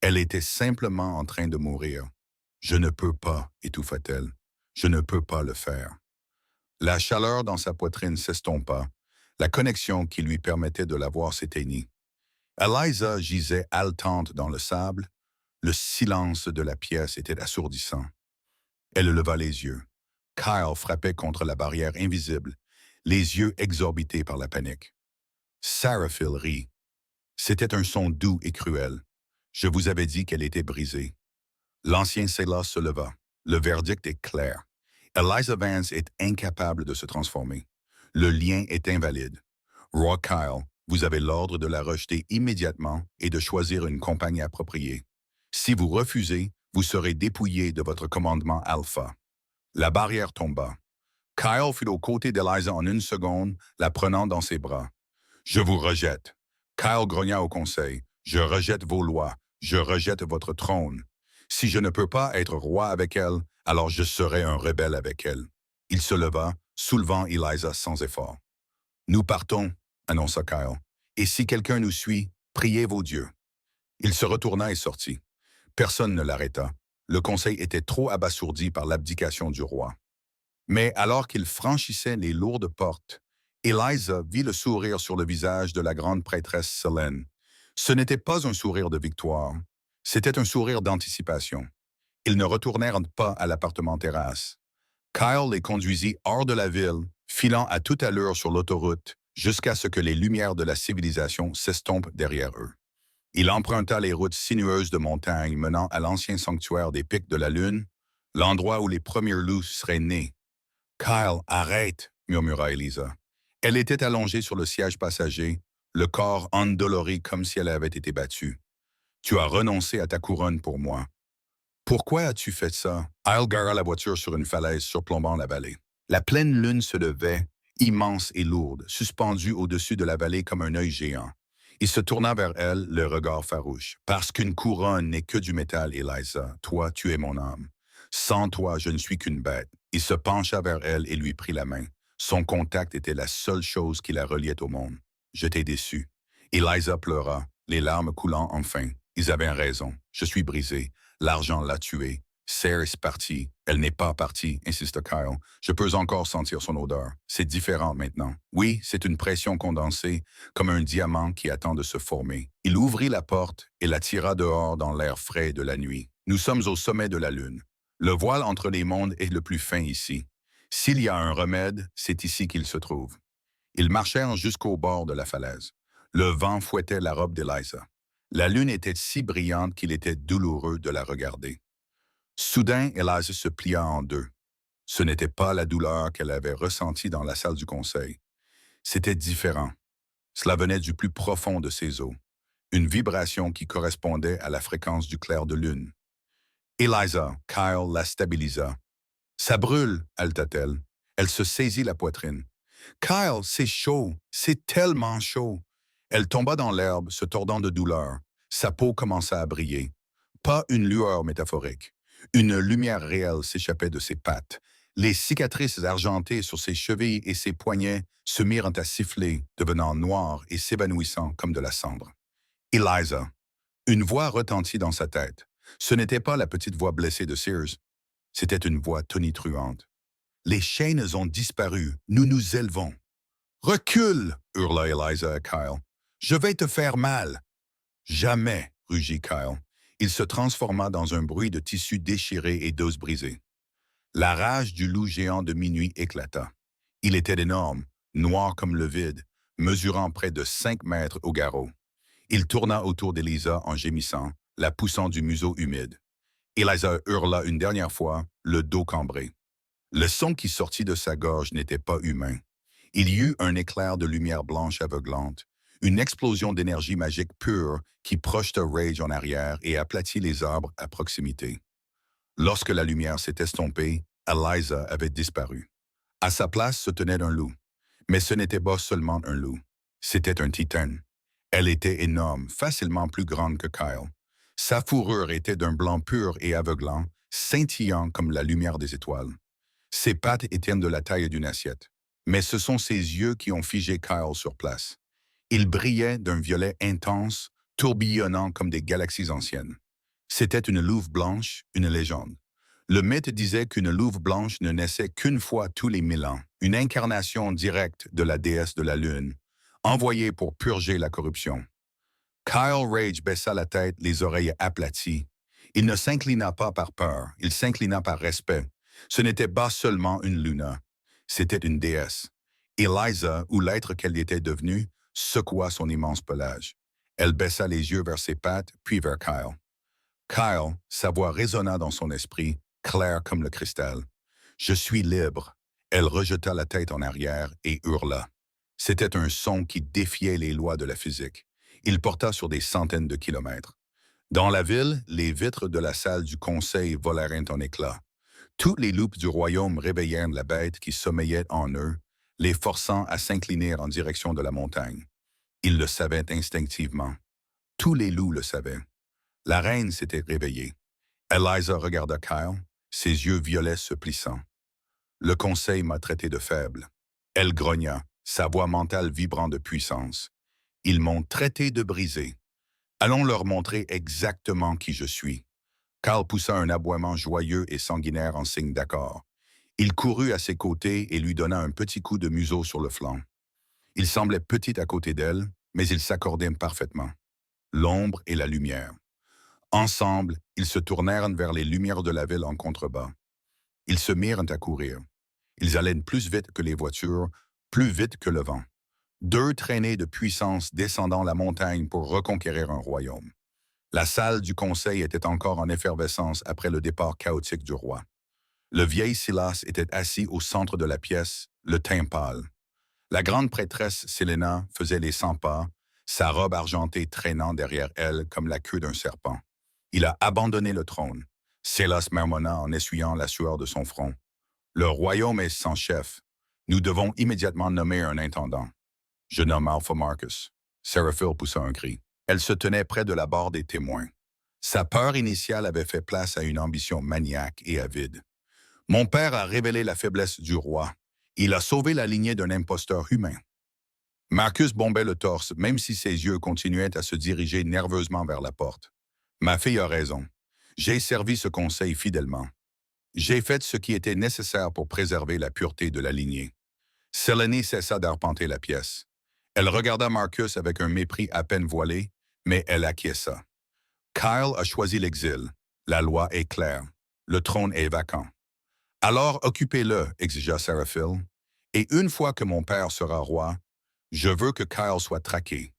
Elle était simplement en train de mourir. « Je ne peux pas, » étouffa-t-elle. « Je ne peux pas le faire. » La chaleur dans sa poitrine s'estompa. La connexion qui lui permettait de la voir s'éteignit. Eliza gisait haletante dans le sable. Le silence de la pièce était assourdissant. Elle leva les yeux. Kyle frappait contre la barrière invisible, les yeux exorbités par la panique. Seraphil rit. C'était un son doux et cruel. Je vous avais dit qu'elle était brisée. L'ancien Sélah se leva. Le verdict est clair. Eliza Vance est incapable de se transformer. Le lien est invalide. Roi Kyle, vous avez l'ordre de la rejeter immédiatement et de choisir une compagne appropriée. Si vous refusez, vous serez dépouillé de votre commandement alpha. La barrière tomba. Kyle fut aux côtés d'Eliza en une seconde, la prenant dans ses bras. Je vous rejette. Kyle grogna au conseil. Je rejette vos lois. Je rejette votre trône. Si je ne peux pas être roi avec elle, alors je serai un rebelle avec elle. Il se leva, soulevant Eliza sans effort. Nous partons, annonça Kyle. Et si quelqu'un nous suit, priez vos dieux. Il se retourna et sortit. Personne ne l'arrêta. Le conseil était trop abasourdi par l'abdication du roi. Mais alors qu'il franchissait les lourdes portes, Eliza vit le sourire sur le visage de la grande prêtresse Selene. Ce n'était pas un sourire de victoire, c'était un sourire d'anticipation. Ils ne retournèrent pas à l'appartement terrasse. Kyle les conduisit hors de la ville, filant à toute allure sur l'autoroute, jusqu'à ce que les lumières de la civilisation s'estompent derrière eux. Il emprunta les routes sinueuses de montagne menant à l'ancien sanctuaire des Pics de la Lune, l'endroit où les premiers loups seraient nés. « Kyle, arrête !» murmura Eliza. Elle était allongée sur le siège passager, le corps endolori comme si elle avait été battue. « Tu as renoncé à ta couronne pour moi. » « Pourquoi as-tu fait ça? » Kyle gara la voiture sur une falaise surplombant la vallée. La pleine lune se levait, immense et lourde, suspendue au-dessus de la vallée comme un œil géant. Il se tourna vers elle, le regard farouche. « Parce qu'une couronne n'est que du métal, Eliza. Toi, tu es mon âme. Sans toi, je ne suis qu'une bête. » Il se pencha vers elle et lui prit la main. Son contact était la seule chose qui la reliait au monde. « Je t'ai déçu. » Eliza pleura, les larmes coulant enfin. Ils avaient raison. Je suis brisé. L'argent l'a tuée. Sarah est partie. Elle n'est pas partie, insista Kyle. Je peux encore sentir son odeur. C'est différent maintenant. Oui, c'est une pression condensée, comme un diamant qui attend de se former. Il ouvrit la porte et la tira dehors dans l'air frais de la nuit. Nous sommes au sommet de la lune. Le voile entre les mondes est le plus fin ici. S'il y a un remède, c'est ici qu'il se trouve. Ils marchèrent jusqu'au bord de la falaise. Le vent fouettait la robe d'Eliza. La lune était si brillante qu'il était douloureux de la regarder. Soudain, Eliza se plia en deux. Ce n'était pas la douleur qu'elle avait ressentie dans la salle du conseil. C'était différent. Cela venait du plus profond de ses os. Une vibration qui correspondait à la fréquence du clair de lune. Eliza, Kyle la stabilisa. « Ça brûle, haleta-t-elle. Elle se saisit la poitrine. « Kyle, c'est chaud, c'est tellement chaud. » Elle tomba dans l'herbe, se tordant de douleur. Sa peau commença à briller. Pas une lueur métaphorique. Une lumière réelle s'échappait de ses pattes. Les cicatrices argentées sur ses chevilles et ses poignets se mirent à siffler, devenant noires et s'évanouissant comme de la cendre. Eliza. Une voix retentit dans sa tête. Ce n'était pas la petite voix blessée de Sears. C'était une voix tonitruante. Les chaînes ont disparu. Nous nous élevons. Recule, hurla Eliza à Kyle. Je vais te faire mal. Jamais, rugit Kyle. Il se transforma dans un bruit de tissu déchiré et d'os brisés. La rage du loup géant de minuit éclata. Il était énorme, noir comme le vide, mesurant près de 5 mètres au garrot. Il tourna autour d'Eliza en gémissant, la poussant du museau humide. Eliza hurla une dernière fois, le dos cambré. Le son qui sortit de sa gorge n'était pas humain. Il y eut un éclair de lumière blanche aveuglante, une explosion d'énergie magique pure qui projeta Rage en arrière et aplatit les arbres à proximité. Lorsque la lumière s'est estompée, Eliza avait disparu. À sa place se tenait un loup. Mais ce n'était pas seulement un loup. C'était un titane. Elle était énorme, facilement plus grande que Kyle. Sa fourrure était d'un blanc pur et aveuglant, scintillant comme la lumière des étoiles. Ses pattes étaient de la taille d'une assiette. Mais ce sont ses yeux qui ont figé Kyle sur place. Ils brillaient d'un violet intense, tourbillonnant comme des galaxies anciennes. C'était une louve blanche, une légende. Le mythe disait qu'une louve blanche ne naissait qu'une fois tous les 1000 ans, une incarnation directe de la déesse de la Lune, envoyée pour purger la corruption. Kyle Rage baissa la tête, les oreilles aplaties. Il ne s'inclina pas par peur, il s'inclina par respect. Ce n'était pas seulement une Luna, c'était une déesse. Eliza, ou l'être qu'elle était devenue, secoua son immense pelage. Elle baissa les yeux vers ses pattes, puis vers Kyle. Kyle, sa voix résonna dans son esprit, claire comme le cristal. « Je suis libre. » Elle rejeta la tête en arrière et hurla. C'était un son qui défiait les lois de la physique. Il porta sur des centaines de kilomètres. Dans la ville, les vitres de la salle du conseil volèrent en éclats. Toutes les loupes du royaume réveillèrent la bête qui sommeillait en eux, les forçant à s'incliner en direction de la montagne. Il le savait instinctivement. Tous les loups le savaient. La reine s'était réveillée. Eliza regarda Kyle, ses yeux violets se plissant. Le conseil m'a traité de faible. Elle grogna, sa voix mentale vibrant de puissance. Ils m'ont traité de brisé. Allons leur montrer exactement qui je suis. Kyle poussa un aboiement joyeux et sanguinaire en signe d'accord. Il courut à ses côtés et lui donna un petit coup de museau sur le flanc. Il semblait petit à côté d'elle, mais ils s'accordaient parfaitement. L'ombre et la lumière. Ensemble, ils se tournèrent vers les lumières de la ville en contrebas. Ils se mirent à courir. Ils allaient plus vite que les voitures, plus vite que le vent. Deux traînées de puissance descendant la montagne pour reconquérir un royaume. La salle du conseil était encore en effervescence après le départ chaotique du roi. Le vieil Silas était assis au centre de la pièce, le teint pâle. La grande prêtresse Séléna faisait les 100 pas, sa robe argentée traînant derrière elle comme la queue d'un serpent. Il a abandonné le trône. Silas marmonna en essuyant la sueur de son front. Le royaume est sans chef. Nous devons immédiatement nommer un intendant. Je nomme Alpha Marcus. Seraphil poussa un cri. Elle se tenait près de la barre des témoins. Sa peur initiale avait fait place à une ambition maniaque et avide. Mon père a révélé la faiblesse du roi. Il a sauvé la lignée d'un imposteur humain. Marcus bombait le torse, même si ses yeux continuaient à se diriger nerveusement vers la porte. Ma fille a raison. J'ai servi ce conseil fidèlement. J'ai fait ce qui était nécessaire pour préserver la pureté de la lignée. Sélénie cessa d'arpenter la pièce. Elle regarda Marcus avec un mépris à peine voilé, mais elle acquiesça. Kyle a choisi l'exil. La loi est claire. Le trône est vacant. Alors occupez-le, exigea Seraphil. Et une fois que mon père sera roi, je veux que Kyle soit traqué.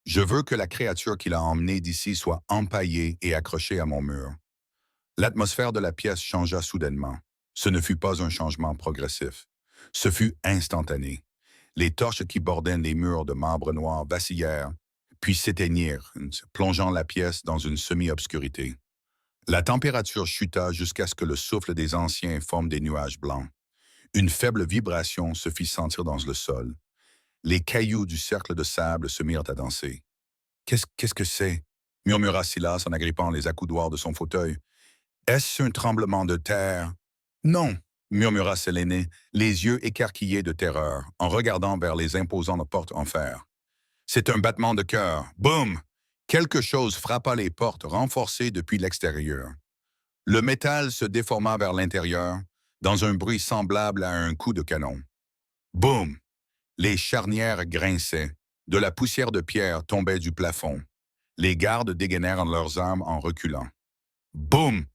Je veux que la créature qu'il a emmenée d'ici soit empaillée et accrochée à mon mur. L'atmosphère de la pièce changea soudainement. Ce ne fut pas un changement progressif. Ce fut instantané. Les torches qui bordaient les murs de marbre noir vacillèrent, puis s'éteignirent, plongeant la pièce dans une semi-obscurité. La température chuta jusqu'à ce que le souffle des anciens forme des nuages blancs. Une faible vibration se fit sentir dans le sol. Les cailloux du cercle de sable se mirent à danser. Qu'est-ce que c'est? Murmura Silas en agrippant les accoudoirs de son fauteuil. Est-ce un tremblement de terre? Non, murmura Séléné, les yeux écarquillés de terreur, en regardant vers les imposantes portes en fer. C'est un battement de cœur. Boum! Quelque chose frappa les portes renforcées depuis l'extérieur. Le métal se déforma vers l'intérieur, dans un bruit semblable à un coup de canon. Boum! Les charnières grinçaient. De la poussière de pierre tombait du plafond. Les gardes dégainèrent leurs armes en reculant. Boum!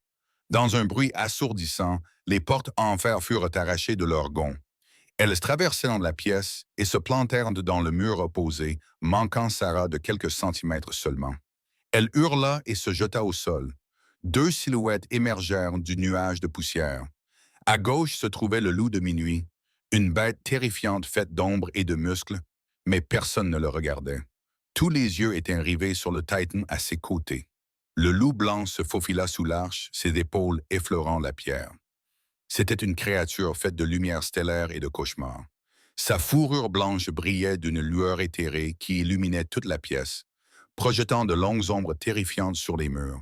Dans un bruit assourdissant, les portes en fer furent arrachées de leurs gonds. Elles traversèrent la pièce et se plantèrent dans le mur opposé, manquant Sarah de quelques centimètres seulement. Elle hurla et se jeta au sol. Deux silhouettes émergèrent du nuage de poussière. À gauche se trouvait le loup de minuit, une bête terrifiante faite d'ombre et de muscles, mais personne ne le regardait. Tous les yeux étaient rivés sur le Titan à ses côtés. Le loup blanc se faufila sous l'arche, ses épaules effleurant la pierre. C'était une créature faite de lumière stellaire et de cauchemars. Sa fourrure blanche brillait d'une lueur éthérée qui illuminait toute la pièce, projetant de longues ombres terrifiantes sur les murs.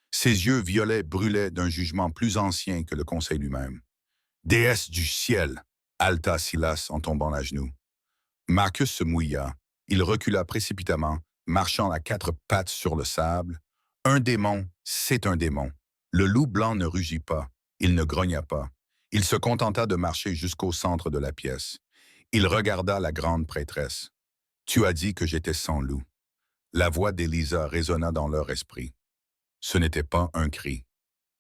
Ses yeux violets brûlaient d'un jugement plus ancien que le conseil lui-même. « Déesse du ciel !» haleta Silas en tombant à genoux. Marcus se mouilla. Il recula précipitamment, marchant à quatre pattes sur le sable. Un démon, c'est un démon. Le loup blanc ne rugit pas. Il ne grogna pas. Il se contenta de marcher jusqu'au centre de la pièce. Il regarda la grande prêtresse. « Tu as dit que j'étais sans loup. » La voix d'Élisa résonna dans leur esprit. Ce n'était pas un cri.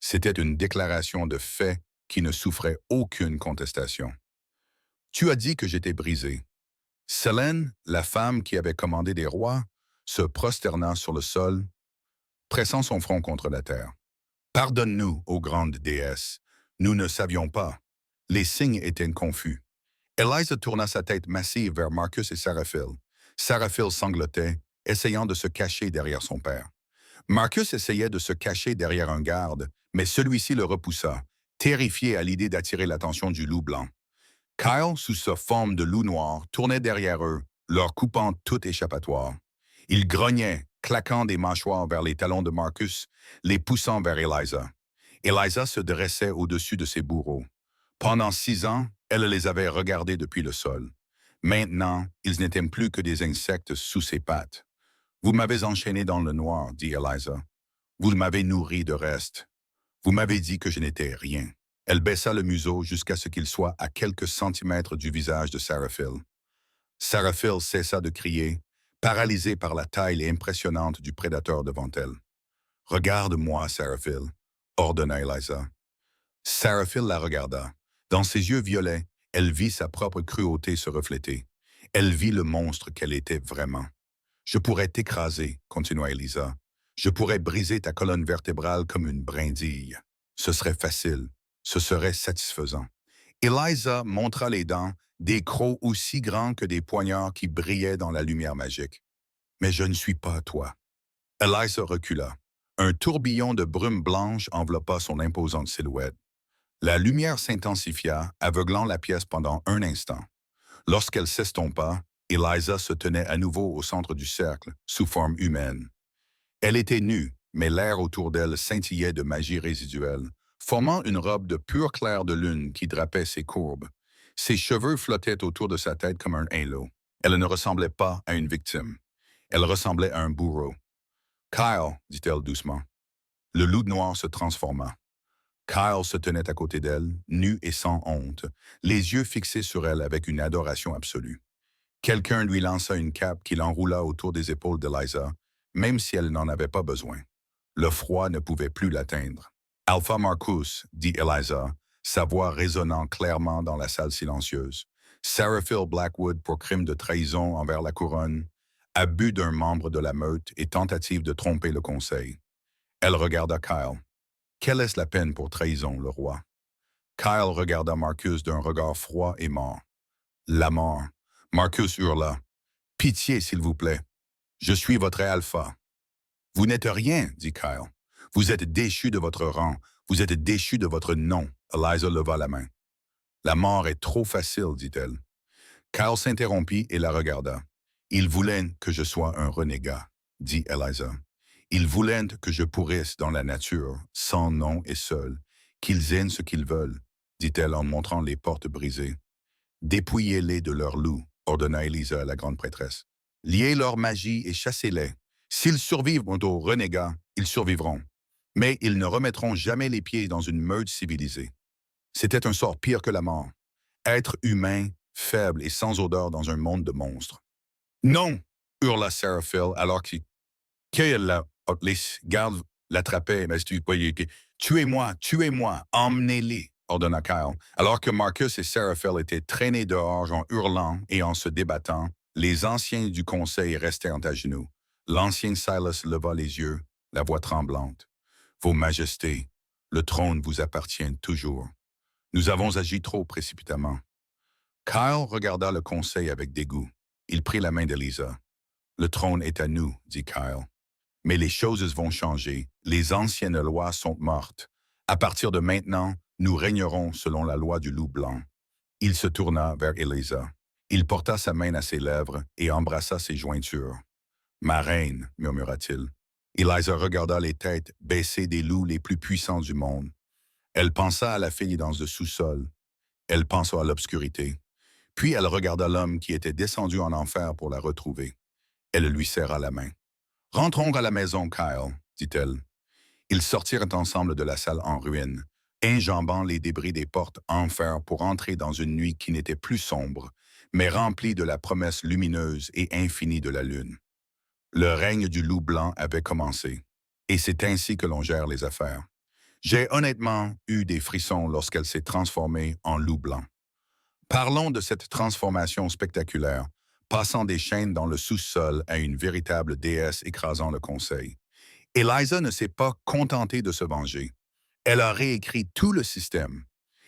C'était une déclaration de fait qui ne souffrait aucune contestation. « Tu as dit que j'étais brisé. » Selene, la femme qui avait commandé des rois, se prosterna sur le sol, pressant son front contre la terre. « Pardonne-nous, ô grande déesse. Nous ne savions pas. » Les signes étaient confus. Eliza tourna sa tête massive vers Marcus et Seraphil. Seraphil sanglotait, essayant de se cacher derrière son père. Marcus essayait de se cacher derrière un garde, mais celui-ci le repoussa, terrifié à l'idée d'attirer l'attention du loup blanc. Kyle, sous sa forme de loup noir, tournait derrière eux, leur coupant tout échappatoire. Ils grognaient, claquant des mâchoires vers les talons de Marcus, les poussant vers Eliza. Eliza se dressait au-dessus de ses bourreaux. Pendant 6 ans, elle les avait regardés depuis le sol. Maintenant, ils n'étaient plus que des insectes sous ses pattes. Vous m'avez enchaîné dans le noir, dit Eliza. Vous m'avez nourri de reste. Vous m'avez dit que je n'étais rien. Elle baissa le museau jusqu'à ce qu'il soit à quelques centimètres du visage de Seraphil. Seraphil cessa de crier, paralysé par la taille impressionnante du prédateur devant elle. « Regarde-moi, Seraphil, » ordonna Eliza. Seraphil la regarda. Dans ses yeux violets, elle vit sa propre cruauté se refléter. Elle vit le monstre qu'elle était vraiment. « Je pourrais t'écraser, » continua Eliza. « Je pourrais briser ta colonne vertébrale comme une brindille. Ce serait facile. Ce serait satisfaisant. » Eliza montra les dents, des crocs aussi grands que des poignards qui brillaient dans la lumière magique. « Mais je ne suis pas toi. » Eliza recula. Un tourbillon de brume blanche enveloppa son imposante silhouette. La lumière s'intensifia, aveuglant la pièce pendant un instant. Lorsqu'elle s'estompa, Eliza se tenait à nouveau au centre du cercle, sous forme humaine. Elle était nue, mais l'air autour d'elle scintillait de magie résiduelle, formant une robe de pur clair de lune qui drapait ses courbes. Ses cheveux flottaient autour de sa tête comme un halo. Elle ne ressemblait pas à une victime. Elle ressemblait à un bourreau. « Kyle, » dit-elle doucement. Le loup noir se transforma. Kyle se tenait à côté d'elle, nu et sans honte, les yeux fixés sur elle avec une adoration absolue. Quelqu'un lui lança une cape qu'il enroula autour des épaules d'Eliza, même si elle n'en avait pas besoin. Le froid ne pouvait plus l'atteindre. « Alpha Marcus, » dit Eliza, sa voix résonnant clairement dans la salle silencieuse. « Seraphil Blackwood pour crime de trahison envers la couronne, abus d'un membre de la meute et tentative de tromper le conseil. » Elle regarda Kyle. « Quelle est la peine pour trahison, le roi? » Kyle regarda Marcus d'un regard froid et mort. « La mort. » Marcus hurla. « Pitié, s'il vous plaît. Je suis votre alpha. »« Vous n'êtes rien, » dit Kyle. « Vous êtes déchu de votre rang. Vous êtes déchu de votre nom. » Eliza leva la main. « La mort est trop facile, dit-elle. » Kyle s'interrompit et la regarda. « Ils voulaient que je sois un renégat, » dit Eliza. « Ils voulaient que je pourrisse dans la nature, sans nom et seul, qu'ils aient ce qu'ils veulent, » dit-elle en montrant les portes brisées. « Dépouillez-les de leurs loups, » ordonna Eliza à la grande prêtresse. « Liez leur magie et chassez-les. S'ils survivent aux renégats, ils survivront. Mais ils ne remettront jamais les pieds dans une meute civilisée. » C'était un sort pire que la mort. Être humain, faible et sans odeur dans un monde de monstres. « Non !» hurla Seraphil alors que les gardes l'attrapaient. « Tuez-moi, tuez-moi, emmenez-les !» ordonna Kyle. Alors que Marcus et Seraphil étaient traînés dehors en hurlant et en se débattant, les anciens du conseil restèrent à genoux. L'ancien Silas leva les yeux, la voix tremblante. « Vos majestés, le trône vous appartient toujours. Nous avons agi trop précipitamment. » Kyle regarda le conseil avec dégoût. Il prit la main d'Eliza. « Le trône est à nous, » dit Kyle. « Mais les choses vont changer. Les anciennes lois sont mortes. À partir de maintenant, nous régnerons selon la loi du loup blanc. » Il se tourna vers Eliza. Il porta sa main à ses lèvres et embrassa ses jointures. « Ma reine, » murmura-t-il. Eliza regarda les têtes baissées des loups les plus puissants du monde. Elle pensa à la fille dans le sous-sol. Elle pensa à l'obscurité. Puis elle regarda l'homme qui était descendu en enfer pour la retrouver. Elle lui serra la main. « Rentrons à la maison, Kyle, » dit-elle. Ils sortirent ensemble de la salle en ruine, enjambant les débris des portes en fer pour entrer dans une nuit qui n'était plus sombre, mais remplie de la promesse lumineuse et infinie de la lune. Le règne du loup blanc avait commencé, et c'est ainsi que l'on gère les affaires. J'ai honnêtement eu des frissons lorsqu'elle s'est transformée en loup blanc. Parlons de cette transformation spectaculaire, passant des chaînes dans le sous-sol à une véritable déesse écrasant le conseil. Eliza ne s'est pas contentée de se venger. Elle a réécrit tout le système.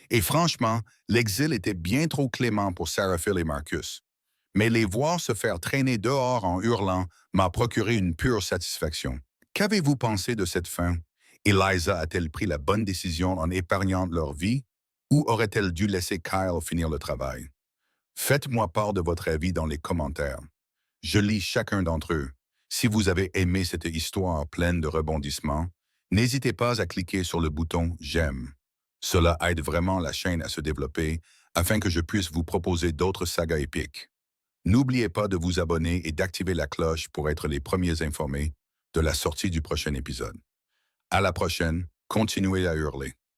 Et franchement, l'exil était bien trop clément pour Seraphil et Marcus. Mais les voir se faire traîner dehors en hurlant m'a procuré une pure satisfaction. Qu'avez-vous pensé de cette fin? Eliza a-t-elle pris la bonne décision en épargnant leur vie? Ou aurait-elle dû laisser Kyle finir le travail? Faites-moi part de votre avis dans les commentaires. Je lis chacun d'entre eux. Si vous avez aimé cette histoire pleine de rebondissements, n'hésitez pas à cliquer sur le bouton «J'aime». Cela aide vraiment la chaîne à se développer afin que je puisse vous proposer d'autres sagas épiques. N'oubliez pas de vous abonner et d'activer la cloche pour être les premiers informés de la sortie du prochain épisode. À la prochaine, continuez à hurler.